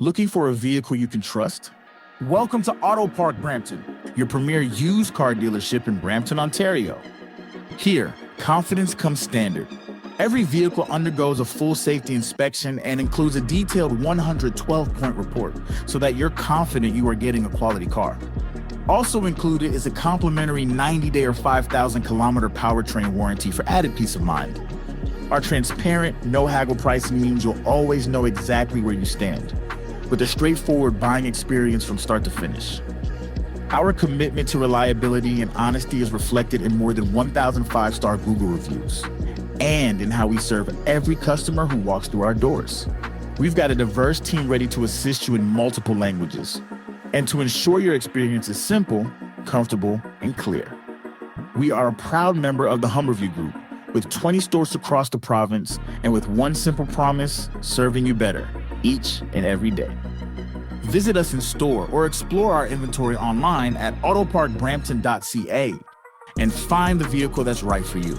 Looking for a vehicle you can trust? Welcome to Auto Park Brampton, your premier used car dealership in Brampton, Ontario. Here, confidence comes standard. Every vehicle undergoes a full safety inspection and includes a detailed 112-point report so that you're confident you are getting a quality car. Also included is a complimentary 90-day or 5,000-kilometer powertrain warranty for added peace of mind. Our transparent, no-haggle pricing means you'll always know exactly where you stand, with a straightforward buying experience from start to finish. Our commitment to reliability and honesty is reflected in more than 1,000 five-star Google reviews, and in how we serve every customer who walks through our doors. We've got a diverse team ready to assist you in multiple languages, and to ensure your experience is simple, comfortable, and clear. We are a proud member of the Humberview Group, with 20 stores across the province, and with one simple promise, serving you better each and every day. Visit us in store or explore our inventory online at autoparkbrampton.ca and find the vehicle that's right for you.